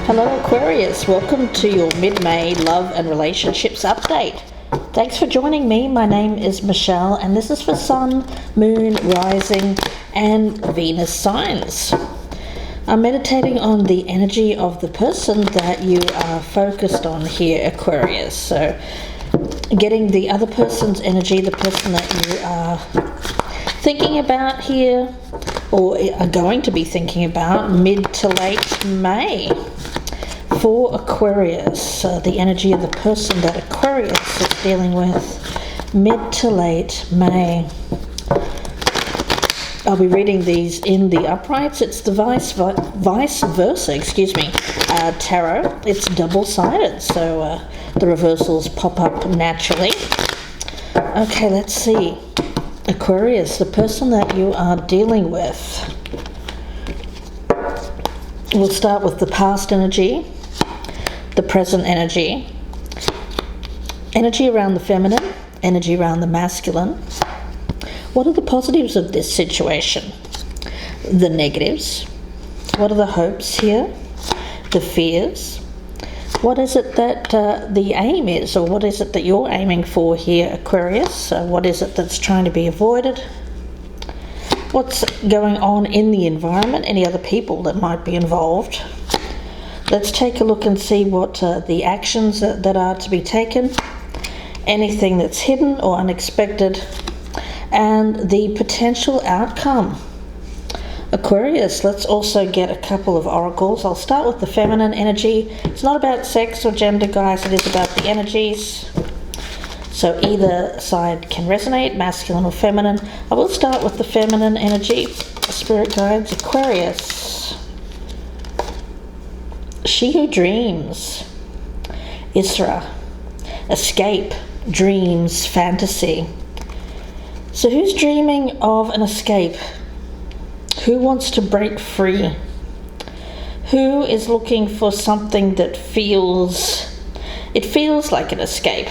Hello Aquarius, welcome to your mid-May love and relationships update. Thanks for joining me. My name is Michelle and this is for Sun, Moon, Rising and Venus signs. I'm meditating on the energy of the person that you are focused on here, Aquarius. So getting the other person's energy, the person that you are thinking about here or are going to be thinking about mid to late May. For Aquarius, the energy of the person that Aquarius is dealing with mid to late May. I'll be reading these in the uprights. It's the vice versa, tarot. It's double-sided, so the reversals pop up naturally. Okay, let's see. Aquarius, the person that you are dealing with. We'll start with the past energy, the present energy, energy around the feminine, energy around the masculine. What are the positives of this situation? The negatives. What are the hopes here? The fears. What is it that the aim is, or what is it that you're aiming for here, Aquarius? What is it that's trying to be avoided? What's going on in the environment? Any other people that might be involved? Let's take a look and see what the actions that are to be taken, anything that's hidden or unexpected, and the potential outcome. Aquarius, let's also get a couple of oracles. I'll start with the feminine energy. It's not about sex or gender, guys. It is about the energies. So either side can resonate, masculine or feminine. I will start with the feminine energy. Spirit guides, Aquarius. She who dreams. Isra. Escape, dreams, fantasy. So who's dreaming of an escape? Who wants to break free? Who is looking for something that feels like an escape?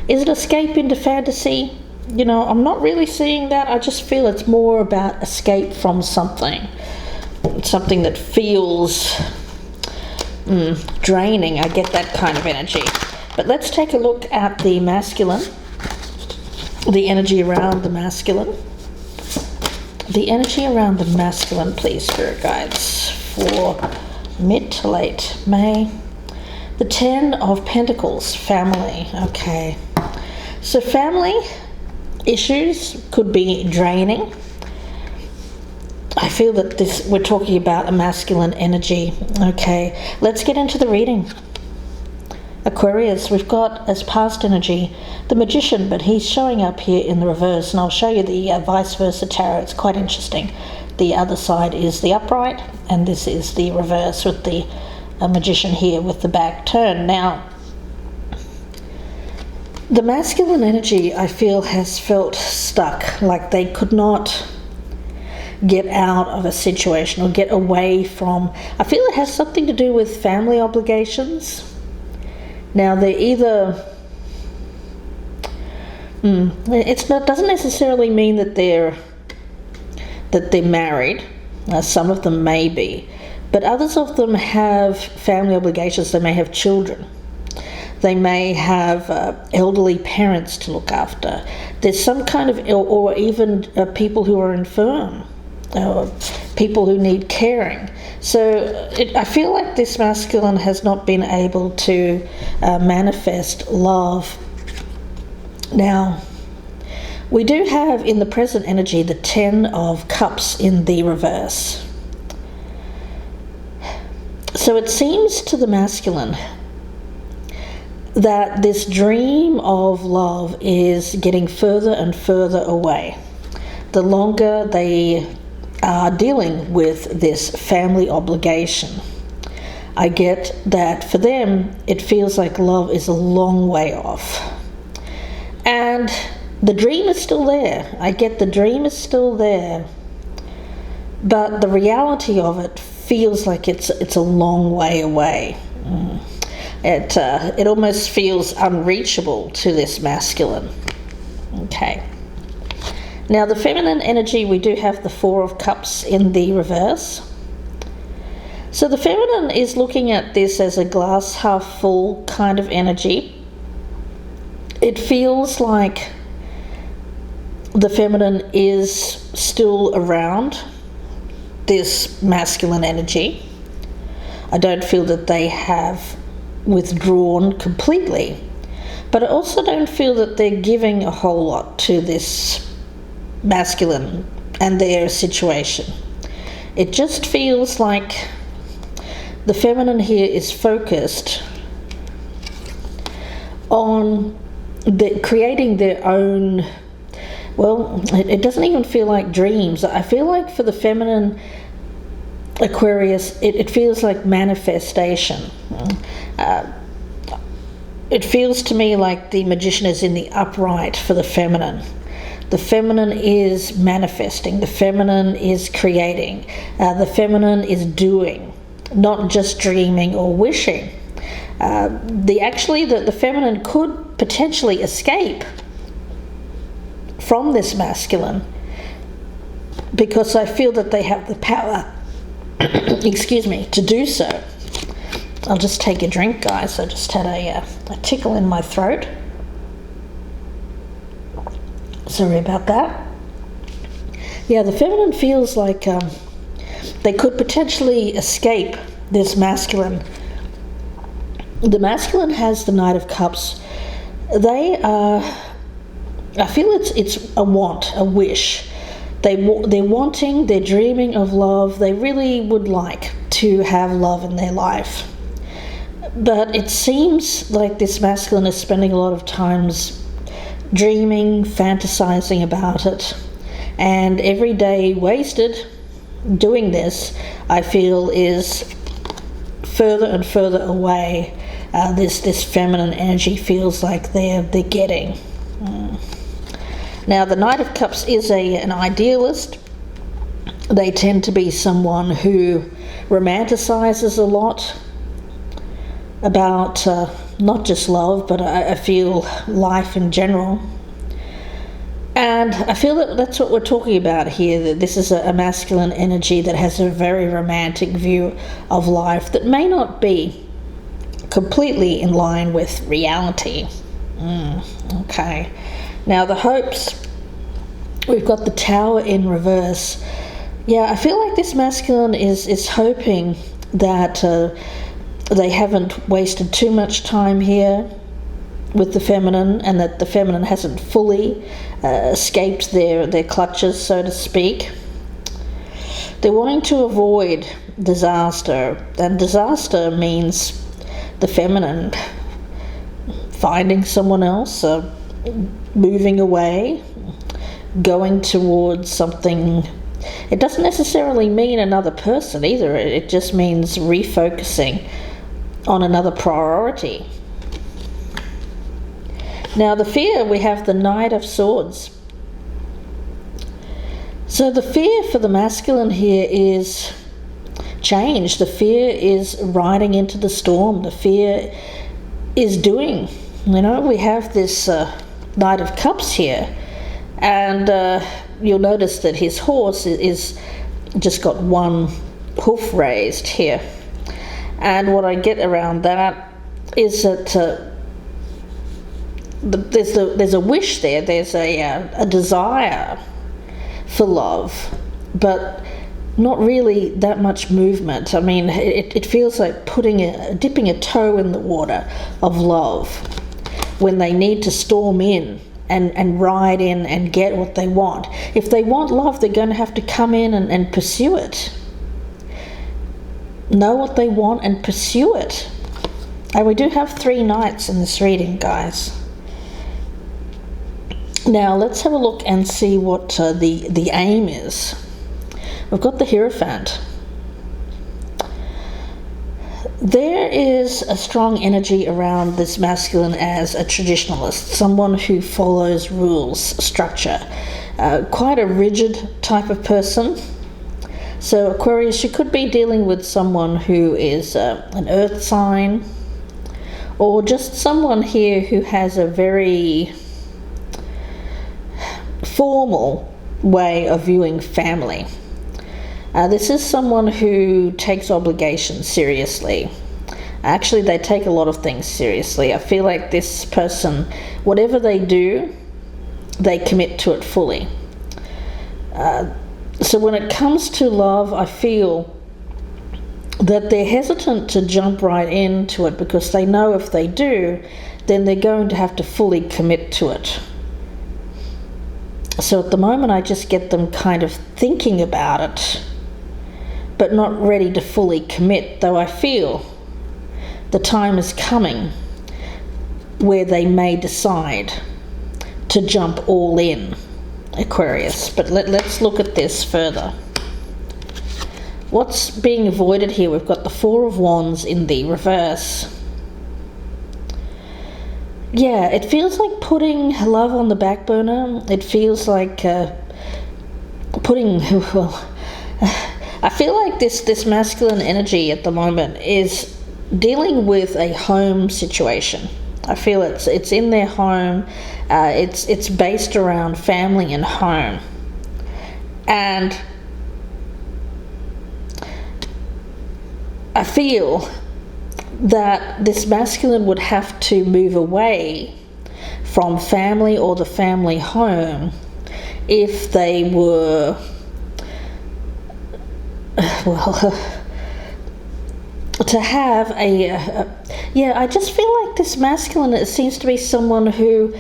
Is it escape into fantasy? You know, I'm not really seeing that. I just feel it's more about escape from something that feels draining. I get that kind of energy. But let's take a look at the masculine, the energy around the masculine. The energy around the masculine, please, spirit guides, for mid to late May. The 10 of Pentacles, family. Okay. So family issues could be draining. I feel that we're talking about a masculine energy. Okay, let's get into the reading. Aquarius, we've got as past energy the Magician, but he's showing up here in the reverse, and I'll show you the vice versa tarot. It's quite interesting. The other side is the upright, and this is the reverse with the Magician here with the back turned. Now, the masculine energy, I feel, has felt stuck, like they could not get out of a situation or get away from. I feel it has something to do with family obligations. Now, they're either doesn't necessarily mean that they're married. Some of them may be, but others of them have family obligations. They may have children. They may have elderly parents to look after. There's some kind of, or even people who are infirm, people who need caring. So I feel like this masculine has not been able to manifest love. Now, we do have in the present energy the 10 of Cups in the reverse. So it seems to the masculine that this dream of love is getting further and further away. The longer they are dealing with this family obligation, I get that for them it feels like love is a long way off. And the dream is still there. I get the dream is still there, but the reality of it feels like it's a long way away. It almost feels unreachable to this masculine. Okay. Now the feminine energy, we do have the 4 of Cups in the reverse. So the feminine is looking at this as a glass half full kind of energy. It feels like the feminine is still around this masculine energy. I don't feel that they have withdrawn completely, but I also don't feel that they're giving a whole lot to this masculine and their situation. It just feels like the feminine here is focused on creating their own, well, it doesn't even feel like dreams. I feel like for the feminine Aquarius, it feels like manifestation. It feels to me like the Magician is in the upright for the feminine. The feminine is manifesting. The feminine is creating. The feminine is doing, not just dreaming or wishing. The feminine could potentially escape from this masculine, because I feel that they have the power excuse me, to do so. I'll just take a drink, guys. I just had a tickle in my throat. Sorry about that. Yeah, the feminine feels like they could potentially escape this masculine. The masculine has the Knight of Cups. They are, I feel it's a want, a wish. They're wanting, they're dreaming of love. They really would like to have love in their life. But it seems like this masculine is spending a lot of times dreaming, fantasizing about it. And every day wasted doing this, I feel, is further and further away. This feminine energy feels like they're getting. Now, the Knight of Cups is an idealist. They tend to be someone who romanticizes a lot about not just love, but I feel life in general. And I feel that that's what we're talking about here, that this is a masculine energy that has a very romantic view of life that may not be completely in line with reality. Okay. Now the hopes, we've got the Tower in reverse. Yeah, I feel like this masculine is hoping that they haven't wasted too much time here with the feminine, and that the feminine hasn't fully escaped their clutches, so to speak. They're wanting to avoid disaster, and disaster means the feminine finding someone else, moving away, going towards something. It doesn't necessarily mean another person either. It just means refocusing on another priority. Now the fear, we have the Knight of Swords. So the fear for the masculine here is change. The fear is riding into the storm. The fear is doing. We have this Knight of Cups here, and you'll notice that his horse is just got one hoof raised here. And what I get around that is that there's a wish there. There's a desire for love, but not really that much movement. I mean, it feels like dipping a toe in the water of love when they need to storm in and ride in and get what they want. If they want love, they're going to have to come in and pursue it. Know what they want and pursue it. And we do have 3 knights in this reading, guys. Now let's have a look and see what the aim is. We've got the Hierophant. There is a strong energy around this masculine as a traditionalist, someone who follows rules, structure, quite a rigid type of person. So Aquarius, you could be dealing with someone who is an earth sign, or just someone here who has a very formal way of viewing family. This is someone who takes obligations seriously. Actually, they take a lot of things seriously. I feel like this person, whatever they do, they commit to it fully. So when it comes to love, I feel that they're hesitant to jump right into it because they know if they do, then they're going to have to fully commit to it. So at the moment, I just get them kind of thinking about it, but not ready to fully commit, though I feel the time is coming where they may decide to jump all in, Aquarius. But let's look at this further. What's being avoided here? We've got the Four of Wands in the reverse. Yeah, it feels like putting love on the back burner. It feels like putting, well, I feel like this masculine energy at the moment is dealing with a home situation. I feel it's in their home. It's based around family and home. And I feel that this masculine would have to move away from family or the family home if they were, well, to have I just feel like this masculine, it seems to be someone who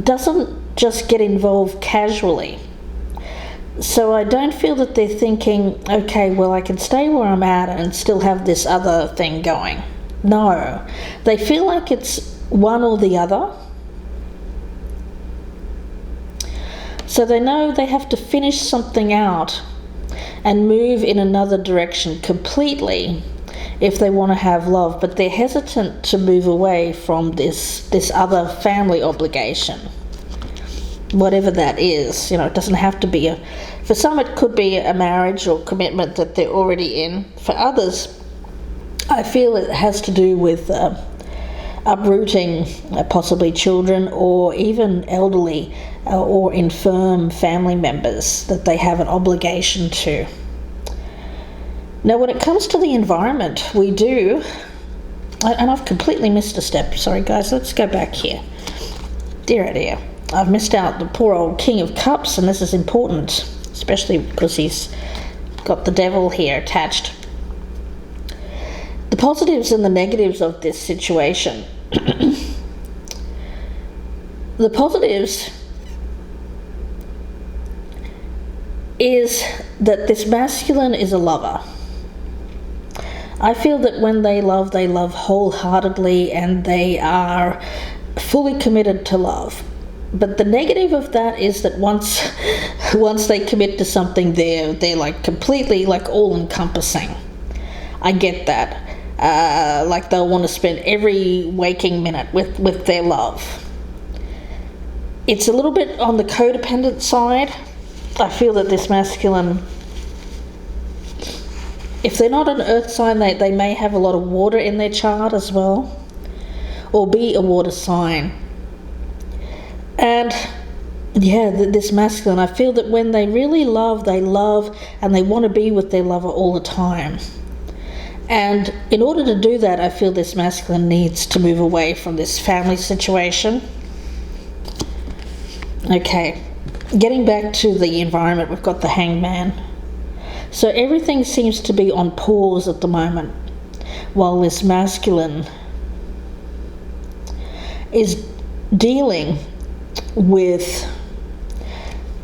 doesn't just get involved casually. So I don't feel that they're thinking, okay, well, I can stay where I'm at and still have this other thing going. No, they feel like it's one or the other. So they know they have to finish something out and move in another direction completely if they want to have love, but they're hesitant to move away from this other family obligation. Whatever that is, it doesn't have to be for some it could be a marriage or commitment that they're already in. For others, I feel it has to do with uprooting possibly children or even elderly or infirm family members that they have an obligation to. Now, when it comes to the environment, we do, and I've completely missed a step. Sorry, guys, let's go back here. Dear, oh dear. I've missed out the poor old King of Cups, and this is important, especially because he's got the devil here attached. The positives and the negatives of this situation. The positives is that this masculine is a lover. I feel that when they love wholeheartedly and they are fully committed to love. But the negative of that is that once they commit to something, they're like completely like all-encompassing. I get that. Like they'll want to spend every waking minute with their love. It's a little bit on the codependent side. I feel that this masculine, if they're not an earth sign, they may have a lot of water in their chart as well, or be a water sign. And yeah, this masculine, I feel that when they really love, they love and they want to be with their lover all the time. And in order to do that, I feel this masculine needs to move away from this family situation. Okay, getting back to the environment, we've got the Hangman. So everything seems to be on pause at the moment, while this masculine is dealing with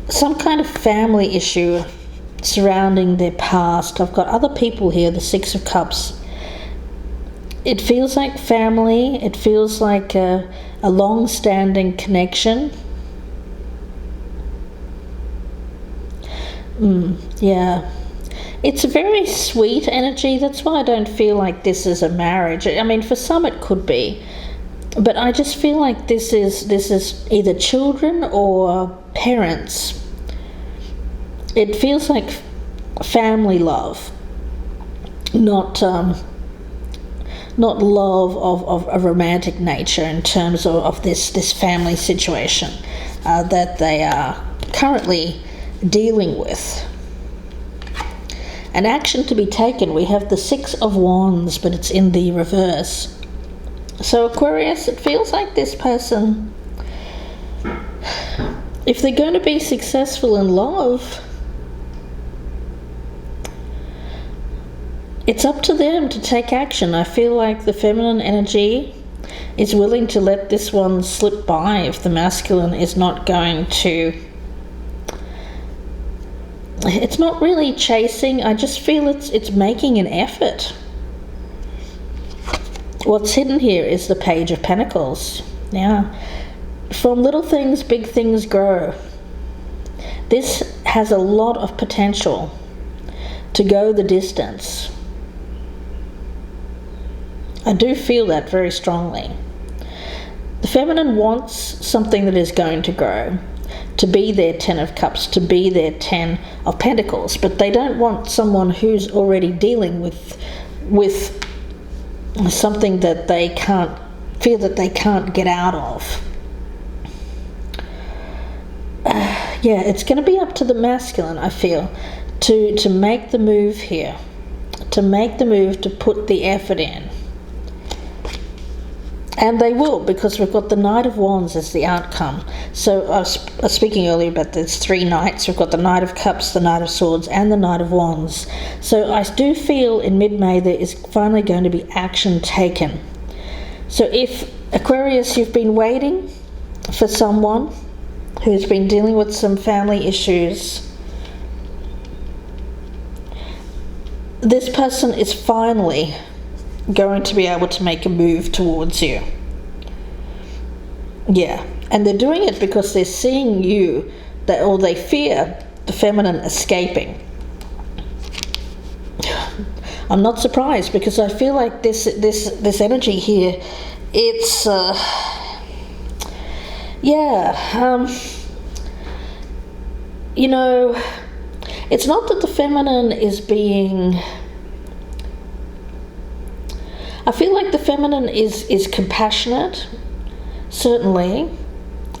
some kind of family issue surrounding their past. I've got other people here, the Six of Cups. It feels like family. It feels like a long-standing connection. Yeah. It's a very sweet energy. That's why I don't feel like this is a marriage. I mean, for some it could be. But I just feel like this is either children or parents. It feels like family love, not love of a romantic nature in terms of this family situation that they are currently dealing with. an action to be taken. We have the Six of Wands, but it's in the reverse. So Aquarius, it feels like this person, if they're going to be successful in love, it's up to them to take action. I feel like the feminine energy is willing to let this one slip by if the masculine is not going to. It's not really chasing. I just feel it's making an effort. What's hidden here is the Page of Pentacles. Yeah. From little things, big things grow. This has a lot of potential to go the distance. I do feel that very strongly. The feminine wants something that is going to grow, to be their 10 of Cups, to be their 10 of Pentacles, but they don't want someone who's already dealing with something that they can't feel that they can't get out of. Yeah, it's going to be up to the masculine, I feel, to make the move here, to make the move, to put the effort in. And they will, because we've got the Knight of Wands as the outcome. So I was speaking earlier about there's 3 knights. We've got the Knight of Cups, the Knight of Swords, and the Knight of Wands. So I do feel in mid-May there is finally going to be action taken. So if, Aquarius, you've been waiting for someone who's been dealing with some family issues, this person is finally going to be able to make a move towards you. Yeah, and they're doing it because they're seeing you, or they fear the feminine escaping. I'm not surprised, because I feel like this energy here, it's you know, it's not that the feminine is being, I feel like the feminine is compassionate, certainly,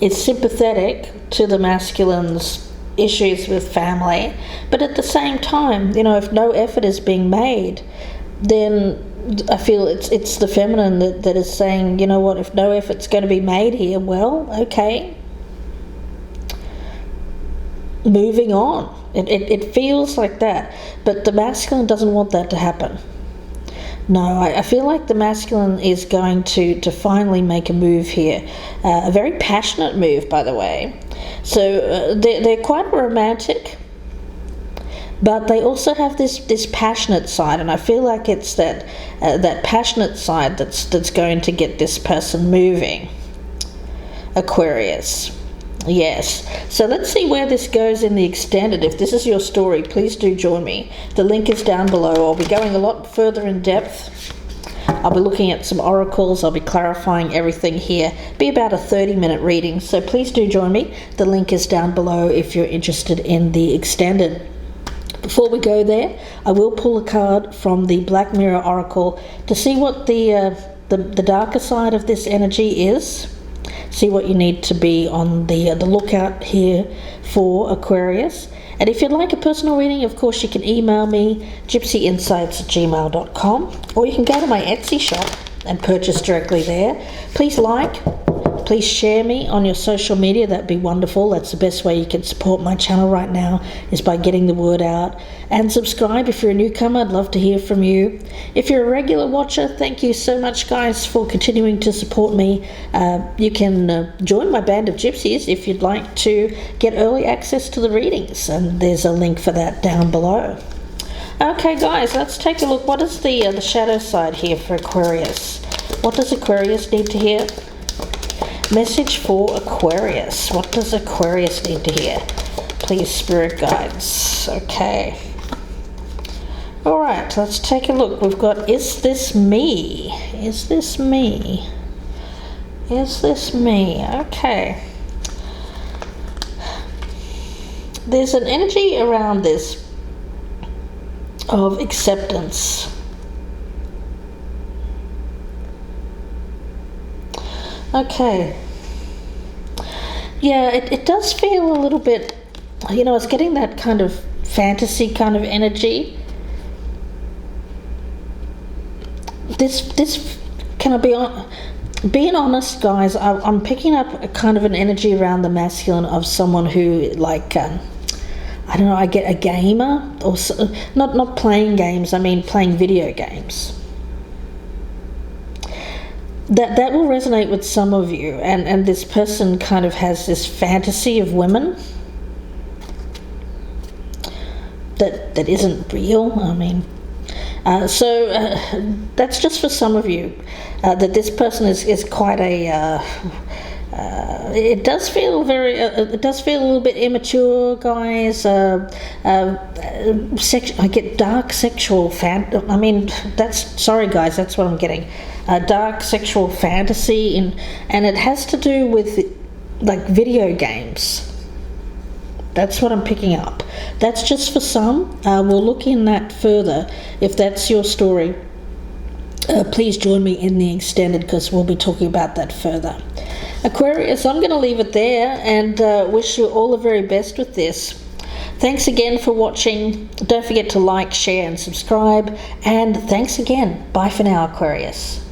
is sympathetic to the masculine's issues with family, but at the same time, you know, if no effort is being made, then I feel it's the feminine that is saying, you know what, if no effort's going to be made here, well, okay, moving on. It feels like that, but the masculine doesn't want that to happen. No, I feel like the masculine is going to finally make a move here, a very passionate move, by the way. So they're quite romantic, but they also have this passionate side, and I feel like it's that passionate side that's going to get this person moving. Aquarius. Yes, so let's see where this goes in the extended. If this is your story, please do join me. The link is down below. I'll be going a lot further in depth. I'll be looking at some oracles. I'll be clarifying everything here. Be about a 30-minute reading, so please do join me. The link is down below if you're interested in the extended. Before we go there, I will pull a card from the Black Mirror Oracle to see what the darker side of this energy is. See what you need to be on the lookout here for, Aquarius. And if you'd like a personal reading, of course, you can email me, gypsyinsights@gmail.com, or you can go to my Etsy shop and purchase directly there. Please please share me on your social media. That'd be wonderful. That's the best way you can support my channel right now, is by getting the word out. And subscribe if you're a newcomer. I'd love to hear from you. If you're a regular watcher, thank you so much, guys, for continuing to support me. You can join my band of gypsies if you'd like to get early access to the readings, and there's a link for that down below. Okay, guys, let's take a look. What is the shadow side here for Aquarius? What does Aquarius need to hear? Message for Aquarius. What does Aquarius need to hear? Please, spirit guides. Okay. Alright, let's take a look. We've got, is this me? Is this me? Is this me? Okay. There's an energy around this of acceptance. Okay. Yeah, it does feel a little bit, you know, it's getting that kind of fantasy kind of energy. this can I be on? Being honest, guys, I'm picking up a kind of an energy around the masculine of someone who, like, I don't know, I get a gamer, or not playing games, I mean playing video games. That will resonate with some of you, and this person kind of has this fantasy of women that isn't real. I mean, so that's just for some of you. That this person is quite a. It does feel very. It does feel a little bit immature, guys. I get dark sexual I mean, sorry, guys. That's what I'm getting. Dark sexual fantasy, and it has to do with like video games. That's what I'm picking up. That's just for some. We'll look in that further. If that's your story, please join me in the extended, because we'll be talking about that further. Aquarius, I'm going to leave it there and wish you all the very best with this. Thanks again for watching. Don't forget to like, share and subscribe. And thanks again. Bye for now, Aquarius.